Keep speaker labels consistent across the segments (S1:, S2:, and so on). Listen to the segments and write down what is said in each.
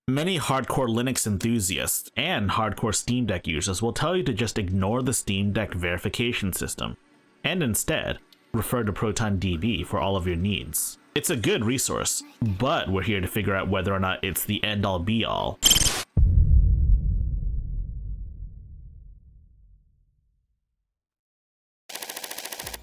S1: Many hardcore Linux enthusiasts and hardcore Steam Deck users will tell you to just ignore the Steam Deck verification system, and instead, refer to ProtonDB for all of your needs. It's a good resource, but we're here to figure out whether or not it's the end-all be-all.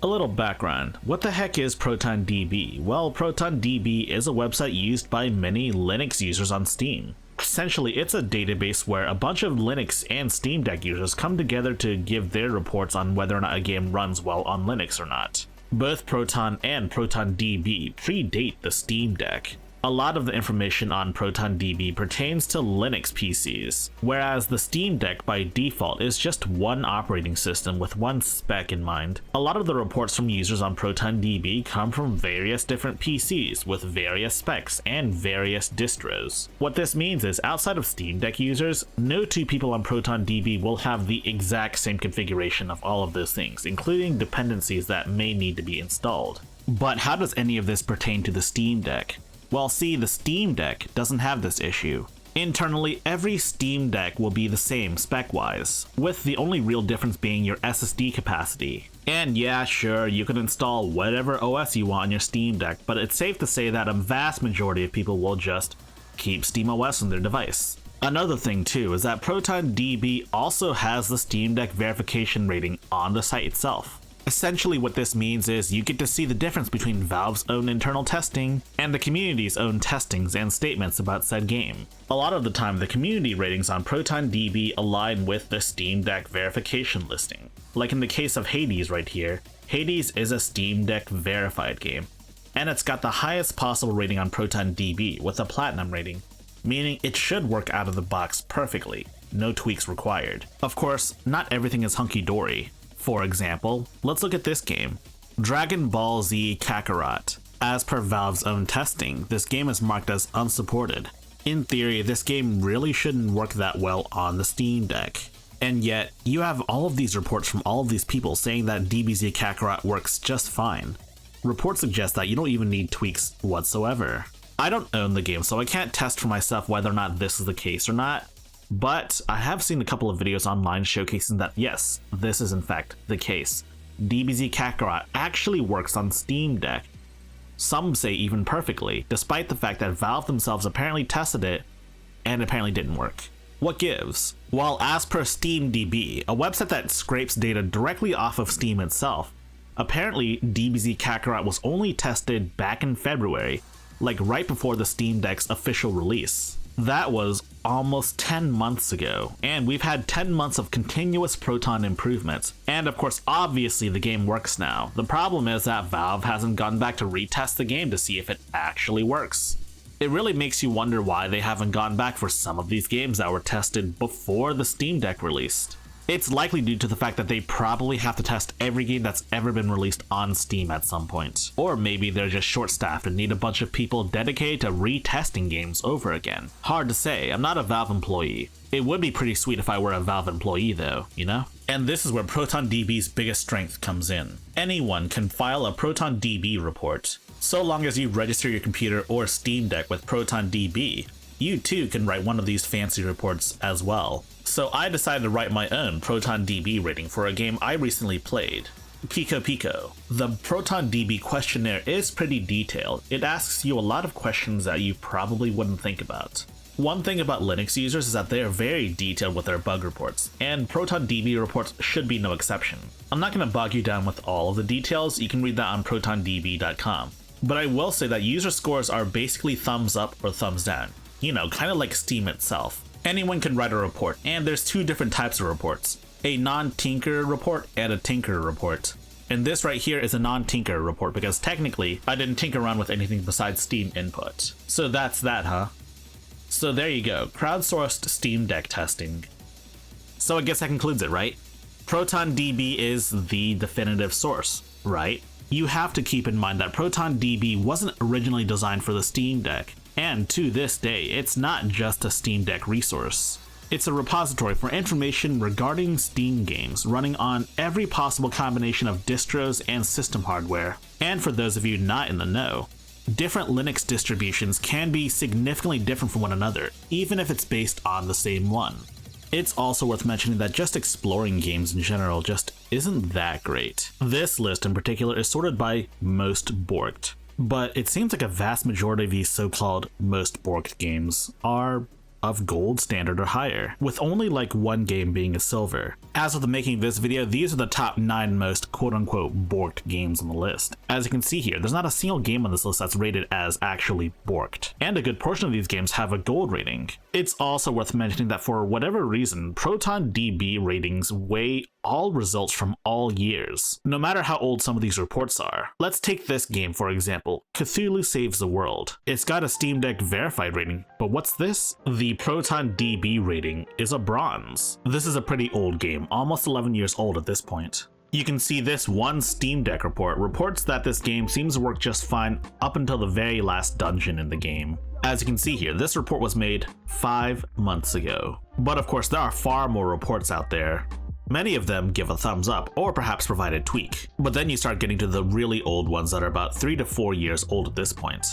S1: A little background. What the heck is ProtonDB? Well, ProtonDB is a website used by many Linux users on Steam. Essentially, it's a database where a bunch of Linux and Steam Deck users come together to give their reports on whether or not a game runs well on Linux or not. Both Proton and ProtonDB predate the Steam Deck. A lot of the information on ProtonDB pertains to Linux PCs, whereas the Steam Deck by default is just one operating system with one spec in mind. A lot of the reports from users on ProtonDB come from various different PCs with various specs and various distros. What this means is, outside of Steam Deck users, no two people on ProtonDB will have the exact same configuration of all of those things, including dependencies that may need to be installed. But how does any of this pertain to the Steam Deck? Well, see, the Steam Deck doesn't have this issue. Internally, every Steam Deck will be the same spec-wise, with the only real difference being your SSD capacity. And yeah, sure, you can install whatever OS you want on your Steam Deck, but it's safe to say that a vast majority of people will just keep SteamOS on their device. Another thing too is that ProtonDB also has the Steam Deck verification rating on the site itself. Essentially what this means is you get to see the difference between Valve's own internal testing and the community's own testings and statements about said game. A lot of the time the community ratings on ProtonDB align with the Steam Deck verification listing. Like in the case of Hades right here, Hades is a Steam Deck verified game, and it's got the highest possible rating on ProtonDB with a platinum rating, meaning it should work out of the box perfectly, no tweaks required. Of course, not everything is hunky-dory. For example, let's look at this game, Dragon Ball Z Kakarot. As per Valve's own testing, this game is marked as unsupported. In theory, this game really shouldn't work that well on the Steam Deck. And yet, you have all of these reports from all of these people saying that DBZ Kakarot works just fine. Reports suggest that you don't even need tweaks whatsoever. I don't own the game, so I can't test for myself whether or not this is the case or not. But I have seen a couple of videos online showcasing that yes, this is in fact the case. DBZ Kakarot actually works on Steam Deck. Some say even perfectly, despite the fact that Valve themselves apparently tested it and apparently didn't work. What gives? Well, as per SteamDB, a website that scrapes data directly off of Steam itself, apparently DBZ Kakarot was only tested back in February, like right before the Steam Deck's official release. That was almost 10 months ago, and we've had 10 months of continuous Proton improvements, and of course obviously the game works now. The problem is that Valve hasn't gone back to retest the game to see if it actually works. It really makes you wonder why they haven't gone back for some of these games that were tested before the Steam Deck released. It's likely due to the fact that they probably have to test every game that's ever been released on Steam at some point. Or maybe they're just short-staffed and need a bunch of people dedicated to retesting games over again. Hard to say, I'm not a Valve employee. It would be pretty sweet if I were a Valve employee though, you know? And this is where ProtonDB's biggest strength comes in. Anyone can file a ProtonDB report. So long as you register your computer or Steam Deck with ProtonDB, you too can write one of these fancy reports as well. So I decided to write my own ProtonDB rating for a game I recently played, Pico Pico. The ProtonDB questionnaire is pretty detailed. It asks you a lot of questions that you probably wouldn't think about. One thing about Linux users is that they are very detailed with their bug reports, and ProtonDB reports should be no exception. I'm not going to bog you down with all of the details, you can read that on protondb.com. But I will say that user scores are basically thumbs up or thumbs down. You know, kind of like Steam itself. Anyone can write a report, and there's two different types of reports. A non-tinker report and a tinker report. And this right here is a non-tinker report because technically I didn't tinker around with anything besides Steam input. So that's that, huh? So there you go, crowdsourced Steam Deck testing. So I guess that concludes it, right? ProtonDB is the definitive source, right? You have to keep in mind that ProtonDB wasn't originally designed for the Steam Deck. And to this day, it's not just a Steam Deck resource. It's a repository for information regarding Steam games running on every possible combination of distros and system hardware. And for those of you not in the know, Different Linux distributions can be significantly different from one another, even if it's based on the same one. It's also worth mentioning that just exploring games in general just isn't that great. This list in particular is sorted by most borked, but it seems like a vast majority of these so-called most borked games are of gold standard or higher, with only like one game being a silver. As of the making of this video, these are the top 9 most quote-unquote borked games on the list. As you can see here, there's not a single game on this list that's rated as actually borked, and a good portion of these games have a gold rating. It's also worth mentioning that for whatever reason, ProtonDB ratings weigh all results from all years, no matter how old some of these reports are. Let's take this game for example, Cthulhu Saves the World. It's got a Steam Deck verified rating, but what's this? The ProtonDB rating is a bronze. This is a pretty old game, almost 11 years old at this point. You can see this one Steam Deck report reports that this game seems to work just fine up until the very last dungeon in the game. As you can see here, this report was made 5 months ago. But of course, there are far more reports out there. Many of them give a thumbs up or perhaps provide a tweak, but then you start getting to the really old ones that are about 3 to 4 years old at this point.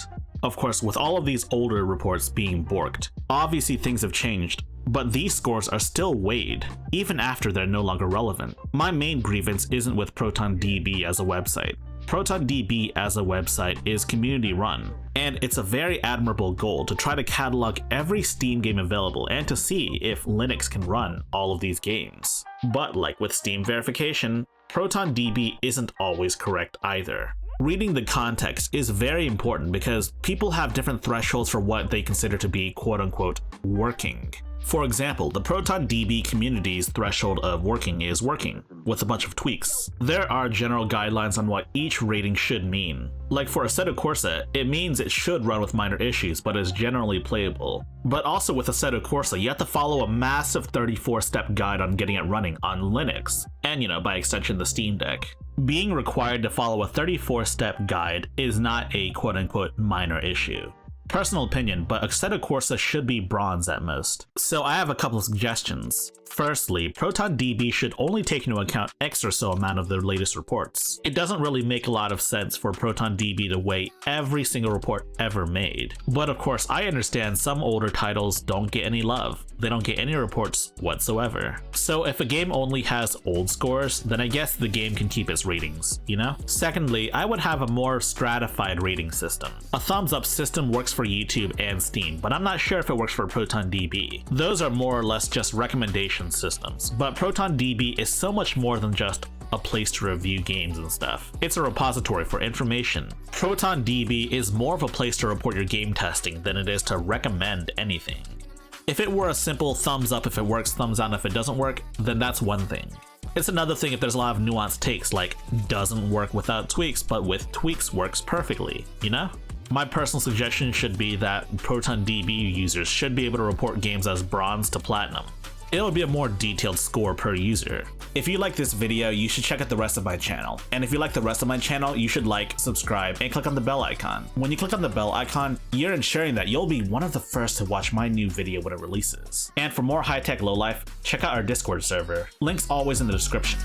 S1: Of course, with all of these older reports being borked, obviously things have changed, but these scores are still weighed, even after they're no longer relevant. My main grievance isn't with ProtonDB as a website. ProtonDB as a website is community run, and it's a very admirable goal to try to catalog every Steam game available and to see if Linux can run all of these games. But like with Steam verification, ProtonDB isn't always correct either. Reading the context is very important because people have different thresholds for what they consider to be quote-unquote working. For example, the ProtonDB community's threshold of working is working, with a bunch of tweaks. There are general guidelines on what each rating should mean. Like for Assetto Corsa, it means it should run with minor issues, but is generally playable. But also with Assetto Corsa, you have to follow a massive 34-step guide on getting it running on Linux, and by extension the Steam Deck. Being required to follow a 34-step guide is not a quote-unquote minor issue. Personal opinion, but Assetto Corsa should be bronze at most. So I have a couple of suggestions. Firstly, ProtonDB should only take into account X or so amount of their latest reports. It doesn't really make a lot of sense for ProtonDB to weigh every single report ever made. But of course, I understand some older titles don't get any love. They don't get any reports whatsoever. So if a game only has old scores, then I guess the game can keep its ratings, Secondly, I would have a more stratified rating system. A thumbs up system works for YouTube and Steam, but I'm not sure if it works for ProtonDB. Those are more or less just recommendation systems, but ProtonDB is so much more than just a place to review games and stuff. It's a repository for information. ProtonDB is more of a place to report your game testing than it is to recommend anything. If it were a simple thumbs up if it works, thumbs down if it doesn't work, then that's one thing. It's another thing if there's a lot of nuanced takes, like doesn't work without tweaks, but with tweaks works perfectly, My personal suggestion should be that ProtonDB users should be able to report games as bronze to platinum. It'll be a more detailed score per user. If you like this video, you should check out the rest of my channel. And if you like the rest of my channel, you should like, subscribe, and click on the bell icon. When you click on the bell icon, you're ensuring that you'll be one of the first to watch my new video when it releases. And for more high-tech lowlife, check out our Discord server. Links always in the description.